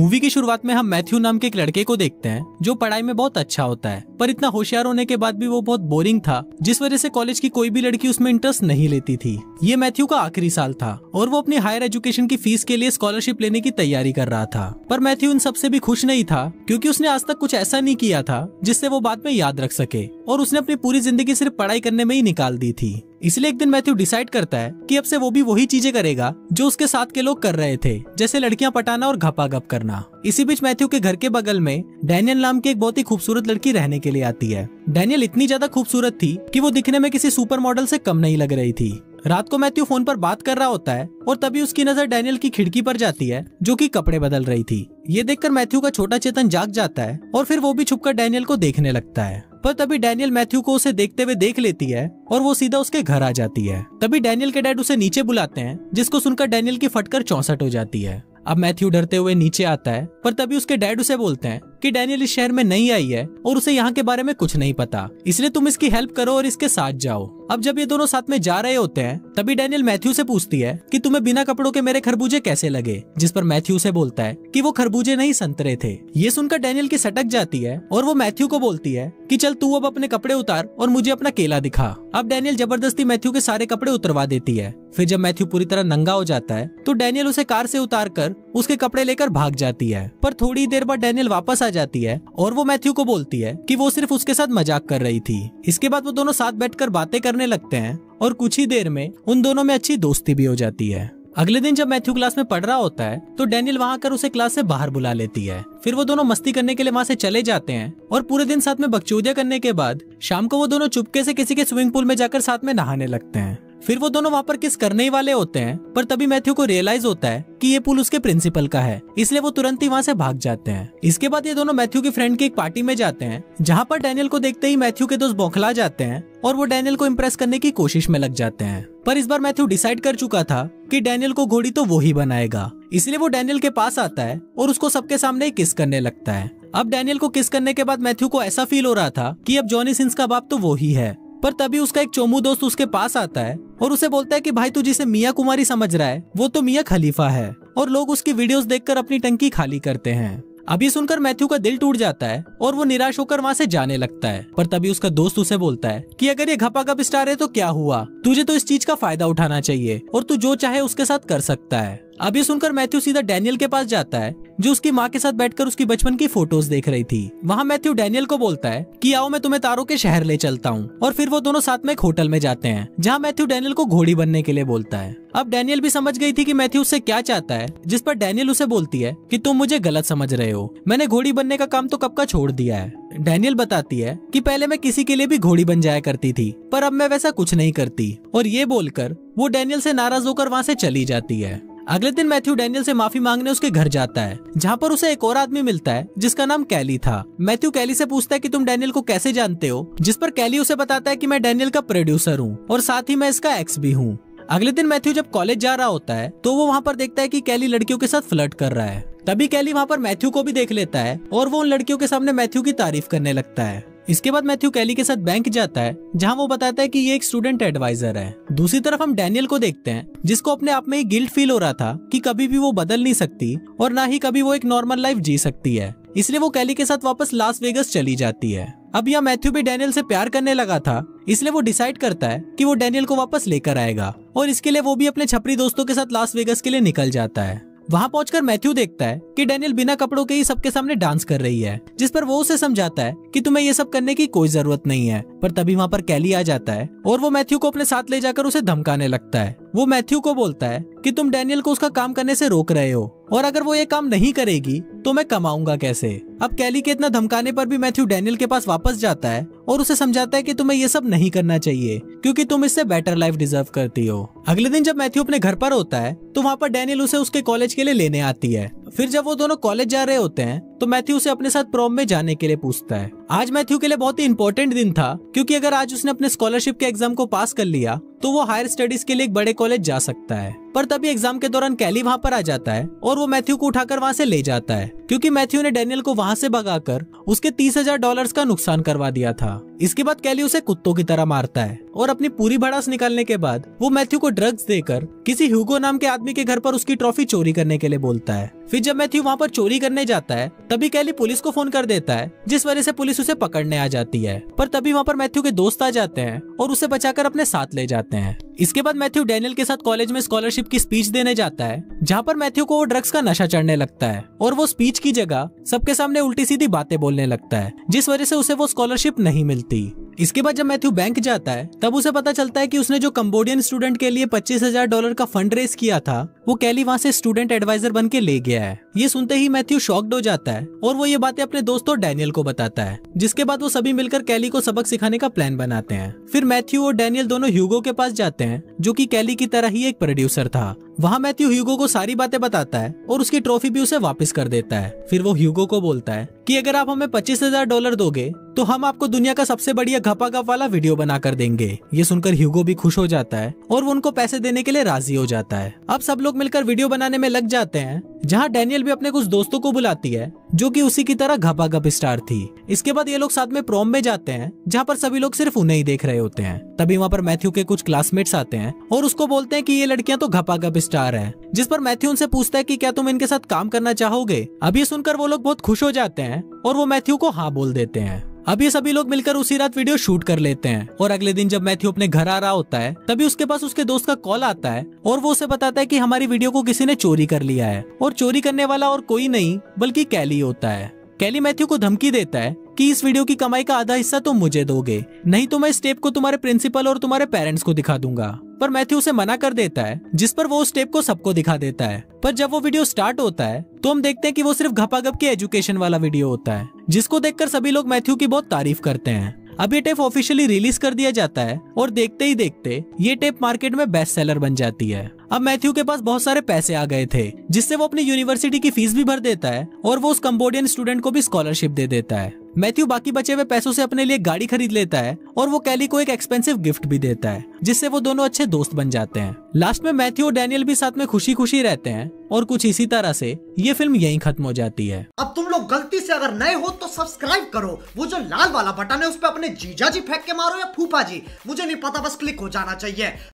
Movie की शुरुआत में हम मैथ्यू नाम के एक लड़के को देखते हैं जो पढ़ाई में बहुत अच्छा होता है, पर इतना होशियार होने के बाद भी वो बहुत बोरिंग था, जिस वजह से कॉलेज की कोई भी लड़की उसमें इंटरेस्ट नहीं लेती थी। ये मैथ्यू का आखिरी साल था और वो अपनी हायर एजुकेशन की फीस के लिए स्कॉलरशिप लेने की तैयारी कर रहा था। पर मैथ्यू इन सबसे भी खुश नहीं था, क्योंकि उसने आज तक कुछ ऐसा नहीं किया था जिससे वो बाद में याद रख सके, और उसने अपनी पूरी जिंदगी सिर्फ पढ़ाई करने में ही निकाल दी थी। इसलिए एक दिन मैथ्यू डिसाइड करता है कि अब से वो भी वही चीजें करेगा जो उसके साथ के लोग कर रहे थे, जैसे लड़कियां पटाना और घपाघप करना। इसी बीच मैथ्यू के घर के बगल में डैनियल नाम की एक बहुत ही खूबसूरत लड़की रहने के लिए आती है। डैनियल इतनी ज्यादा खूबसूरत थी कि वो दिखने में किसी सुपर मॉडल से कम नहीं लग रही थी। रात को मैथ्यू फोन पर बात कर रहा होता है और तभी उसकी नजर डैनियल की खिड़की पर जाती है, जो कि कपड़े बदल रही थी। ये देखकर मैथ्यू का छोटा चेतन जाग जाता है और फिर वो भी छुपकर डैनियल को देखने लगता है। पर तभी डैनियल मैथ्यू को उसे देखते हुए देख लेती है और वो सीधा उसके घर आ जाती है। तभी डैनियल के डैड उसे नीचे बुलाते हैं, जिसको सुनकर डैनियल की फटकर 64 हो जाती है। अब मैथ्यू डरते हुए नीचे आता है, पर तभी उसके डैड उसे बोलते हैं कि डैनियल इस शहर में नई आई है और उसे यहाँ के बारे में कुछ नहीं पता, इसलिए तुम इसकी हेल्प करो और इसके साथ जाओ। अब जब ये दोनों साथ में जा रहे होते हैं, तभी डैनियल मैथ्यू से पूछती है कि तुम्हें बिना कपड़ों के मेरे खरबूजे कैसे लगे, जिस पर मैथ्यू से बोलता है कि वो खरबूजे नहीं संतरे थे। ये सुनकर डैनियल की सटक जाती है और वो मैथ्यू को बोलती है कि चल तू अब अपने कपड़े उतार और मुझे अपना केला दिखा। अब डैनियल जबरदस्ती मैथ्यू के सारे कपड़े उतरवा देती है। फिर जब मैथ्यू पूरी तरह नंगा हो जाता है तो डैनियल उसे कार से उतार कर उसके कपड़े लेकर भाग जाती है। पर थोड़ी देर बाद डैनियल वापस आ जाती है और वो मैथ्यू को बोलती है कि वो सिर्फ उसके साथ मजाक कर रही थी। इसके बाद वो दोनों साथ बैठकर बातें करने लगते हैं और कुछ ही देर में उन दोनों में अच्छी दोस्ती भी हो जाती है। अगले दिन जब मैथ्यू क्लास में पढ़ रहा होता है तो डैनियल वहाँ आकर उसे क्लास से बाहर बुला लेती है। फिर वो दोनों मस्ती करने के लिए वहाँ से चले जाते हैं और पूरे दिन साथ में बकचोदियां करने के बाद शाम को वो दोनों चुपके से किसी के स्विमिंग पूल में जाकर साथ में नहाने लगते हैं। फिर वो दोनों वहाँ पर किस करने ही वाले होते हैं, पर तभी मैथ्यू को रियलाइज होता है कि ये पूल उसके प्रिंसिपल का है, इसलिए वो तुरंत ही वहाँ से भाग जाते हैं। इसके बाद ये दोनों मैथ्यू की फ्रेंड की एक पार्टी में जाते हैं, जहाँ पर डैनियल को देखते ही मैथ्यू के दोस्त बौखला जाते हैं और वो डैनियल को इम्प्रेस करने की कोशिश में लग जाते हैं। पर इस बार मैथ्यू डिसाइड कर चुका था कि डैनियल को घोड़ी तो वो ही बनाएगा, इसलिए वो डैनियल के पास आता है और उसको सबके सामने किस करने लगता है। अब डैनियल को किस करने के बाद मैथ्यू को ऐसा फील हो रहा था कि अब जॉनी सिंस का बाप तो वो ही है। पर तभी उसका एक चोमू दोस्त उसके पास आता है और उसे बोलता है कि भाई तू जिसे मियां कुमारी समझ रहा है वो तो मियां खलीफा है, और लोग उसकी वीडियोस देखकर अपनी टंकी खाली करते हैं। अब ये सुनकर मैथ्यू का दिल टूट जाता है और वो निराश होकर वहाँ से जाने लगता है। पर तभी उसका दोस्त उसे बोलता है कि अगर ये घपाघप स्टार है तो क्या हुआ, तुझे तो इस चीज का फायदा उठाना चाहिए और तू जो चाहे उसके साथ कर सकता है। अब ये सुनकर मैथ्यू सीधा डैनियल के पास जाता है, जो उसकी माँ के साथ बैठकर उसकी बचपन की फोटोज देख रही थी। वहाँ मैथ्यू डैनियल को बोलता है कि आओ मैं तुम्हें तारों के शहर ले चलता हूँ, और फिर वो दोनों साथ में एक होटल में जाते हैं, जहाँ मैथ्यू डैनियल को घोड़ी बनने के लिए बोलता है। अब डैनियल भी समझ गई थी कि मैथ्यू उससे क्या चाहता है, जिस पर डैनियल उसे बोलती है कि तुम मुझे गलत समझ रहे हो, मैंने घोड़ी बनने का काम तो कब का छोड़ दिया है। डैनियल बताती है कि पहले मैं किसी के लिए भी घोड़ी बन जाया करती थी, पर अब मैं वैसा कुछ नहीं करती, और ये बोलकर वो डैनियल से नाराज होकर वहाँ से चली जाती है। अगले दिन मैथ्यू डैनियल से माफी मांगने उसके घर जाता है, जहाँ पर उसे एक और आदमी मिलता है जिसका नाम कैली था। मैथ्यू कैली से पूछता है कि तुम डैनियल को कैसे जानते हो, जिस पर कैली उसे बताता है कि मैं डैनियल का प्रोड्यूसर हूँ और साथ ही मैं इसका एक्स भी हूँ। अगले दिन मैथ्यू जब कॉलेज जा रहा होता है तो वो वहाँ पर देखता है कि कैली लड़कियों के साथ फ्लर्ट कर रहा है। तभी कैली वहाँ पर मैथ्यू को भी देख लेता है और वो उन लड़कियों के सामने मैथ्यू की तारीफ करने लगता है। इसके बाद मैथ्यू कैली के साथ बैंक जाता है, जहां वो बताता है कि ये एक स्टूडेंट एडवाइजर है। दूसरी तरफ हम डैनियल को देखते हैं, जिसको अपने आप में ही गिल्ट फील हो रहा था कि कभी भी वो बदल नहीं सकती और ना ही कभी वो एक नॉर्मल लाइफ जी सकती है, इसलिए वो कैली के साथ वापस लास वेगस चली जाती है। अब यहाँ मैथ्यू भी डैनियल से प्यार करने लगा था, इसलिए वो डिसाइड करता है कि वो डैनियल को वापस लेकर आएगा, और इसके लिए वो भी अपने छपरी दोस्तों के साथ लास वेगस के लिए निकल जाता है। वहाँ पहुंचकर मैथ्यू देखता है कि डैनियल बिना कपड़ों के ही सबके सामने डांस कर रही है, जिस पर वो उसे समझाता है कि तुम्हें ये सब करने की कोई जरूरत नहीं है। पर तभी वहाँ पर कैली आ जाता है और वो मैथ्यू को अपने साथ ले जाकर उसे धमकाने लगता है। वो मैथ्यू को बोलता है कि तुम डैनियल को उसका काम करने से रोक रहे हो, और अगर वो ये काम नहीं करेगी तो मैं कमाऊंगा कैसे। अब कैली के इतना धमकाने पर भी मैथ्यू डैनियल के पास वापस जाता है और उसे समझाता है कि तुम्हें ये सब नहीं करना चाहिए, क्योंकि तुम इससे बेटर लाइफ डिजर्व करती हो। अगले दिन जब मैथ्यू अपने घर पर होता है तो वहाँ पर डैनियल उसे उसके कॉलेज के लिए लेने आती है। फिर जब वो दोनों कॉलेज जा रहे होते हैं तो मैथ्यू उसे अपने साथ प्रॉम में जाने के लिए पूछता है। आज मैथ्यू के लिए बहुत ही इंपॉर्टेंट दिन था, क्योंकि अगर आज उसने अपने स्कॉलरशिप के एग्जाम को पास कर लिया तो वो हायर स्टडीज के लिए एक बड़े कॉलेज जा सकता है। पर तभी एग्जाम के दौरान कैली वहाँ पर आ जाता है और वो मैथ्यू को उठाकर वहाँ से ले जाता है, क्योंकि मैथ्यू ने डैनियल को वहाँ से भगाकर उसके $30,000 का नुकसान करवा दिया था। इसके बाद कैली उसे कुत्तों की तरह मारता है और अपनी पूरी भड़ास निकालने के बाद वो मैथ्यू को ड्रग्स देकर किसी ह्यूगो नाम के आदमी के घर पर उसकी ट्रॉफी चोरी करने के लिए बोलता है। फिर जब मैथ्यू वहाँ पर चोरी करने जाता है तभी कैली पुलिस को फोन कर देता है, जिस वजह से पुलिस उसे पकड़ने आ जाती है। पर तभी वहाँ पर मैथ्यू के दोस्त आ जाते हैं और उसे बचाकर अपने साथ ले जाते हैं। इसके बाद मैथ्यू डैनियल के साथ कॉलेज में स्कॉलरशिप की स्पीच देने जाता है, जहाँ पर मैथ्यू को ड्रग्स का नशा चढ़ने लगता है और वो स्पीच की जगह सबके सामने उल्टी सीधी बातें बोलने लगता है, जिस वजह से उसे वो स्कॉलरशिप नहीं मिलती। इसके बाद जब मैथ्यू बैंक जाता है तब उसे पता चलता है कि उसने जो कंबोडियन स्टूडेंट के लिए $25,000 का फंड रेज किया था वो कैली वहाँ से स्टूडेंट एडवाइजर बन के ले गया है। ये सुनते ही मैथ्यू शॉक्ड हो जाता है और वो ये बातें अपने दोस्तों डैनियल को बताता है, जिसके बाद वो सभी मिलकर कैली को सबक सिखाने का प्लान बनाते हैं। फिर मैथ्यू और डैनियल दोनों ह्यूगो के पास जाते हैं, जो कि कैली की तरह ही एक प्रोड्यूसर था। वहाँ मैथ्यू ह्यूगो को सारी बातें बताता है और उसकी ट्रॉफी भी उसे वापस कर देता है। फिर वो ह्यूगो को बोलता है कि अगर आप हमें $25,000 दोगे तो हम आपको दुनिया का सबसे बढ़िया घपाघप वाला वीडियो बना कर देंगे। ये सुनकर ह्यूगो भी खुश हो जाता है और वो उनको पैसे देने के लिए राजी हो जाता है। अब सब लोग मिलकर वीडियो बनाने में लग जाते हैं, जहाँ डैनियल भी अपने कुछ दोस्तों को बुलाती है जो कि उसी की तरह घपाघप स्टार थी। इसके बाद ये लोग साथ में प्रॉम में जाते हैं, जहाँ पर सभी लोग सिर्फ उन्हें ही देख रहे होते हैं। तभी वहाँ पर मैथ्यू के कुछ क्लासमेट्स आते हैं और उसको बोलते हैं कि ये लड़कियां तो घपाघप स्टार हैं, जिस पर मैथ्यू उनसे पूछता है कि क्या तुम इनके साथ काम करना चाहोगे। अब ये सुनकर वो लोग बहुत खुश हो जाते हैं और वो मैथ्यू को हाँ बोल देते हैं। अब ये सभी लोग मिलकर उसी रात वीडियो शूट कर लेते हैं और अगले दिन जब मैथ्यू अपने घर आ रहा होता है तभी उसके पास उसके दोस्त का कॉल आता है और वो उसे बताता है कि हमारी वीडियो को किसी ने चोरी कर लिया है और चोरी करने वाला और कोई नहीं बल्कि कैली होता है। कैली मैथ्यू को धमकी देता है कि इस वीडियो की कमाई का आधा हिस्सा तुम मुझे दोगे, नहीं तो मैं इस टेप को तुम्हारे प्रिंसिपल और तुम्हारे पेरेंट्स को दिखा दूंगा। पर मैथ्यू उसे मना कर देता है, जिस पर वो उस टेप को सबको दिखा देता है। पर जब वो वीडियो स्टार्ट होता है तो हम देखते हैं कि वो सिर्फ घपाघप के एजुकेशन वाला वीडियो होता है, जिसको देखकर सभी लोग मैथ्यू की बहुत तारीफ करते हैं। अब ये टेप ऑफिशियली रिलीज कर दिया जाता है और देखते ही देखते ये टेप मार्केट में बेस्ट सेलर बन जाती है। अब मैथ्यू के पास बहुत सारे पैसे आ गए थे, जिससे वो अपनी यूनिवर्सिटी की फीस भी भर देता है और वो उस कंबोडियन स्टूडेंट को भी स्कॉलरशिप दे देता है। मैथ्यू बाकी बचे हुए पैसों से अपने लिए गाड़ी खरीद लेता है और वो कैली को एक एक्सपेंसिव गिफ्ट भी देता है, जिससे वो दोनों अच्छे दोस्त बन जाते हैं। लास्ट में मैथ्यू और डैनियल भी साथ में खुशी खुशी रहते हैं और कुछ इसी तरह से ये फिल्म यहीं खत्म हो जाती है। अब तुम लोग गलती से अगर नए हो तो सब्सक्राइब करो, वो जो लाल वाला बटन है उस पर अपने जीजा जी फेंक के मारो या फूफा जी, मुझे नहीं पता, बस क्लिक हो जाना चाहिए।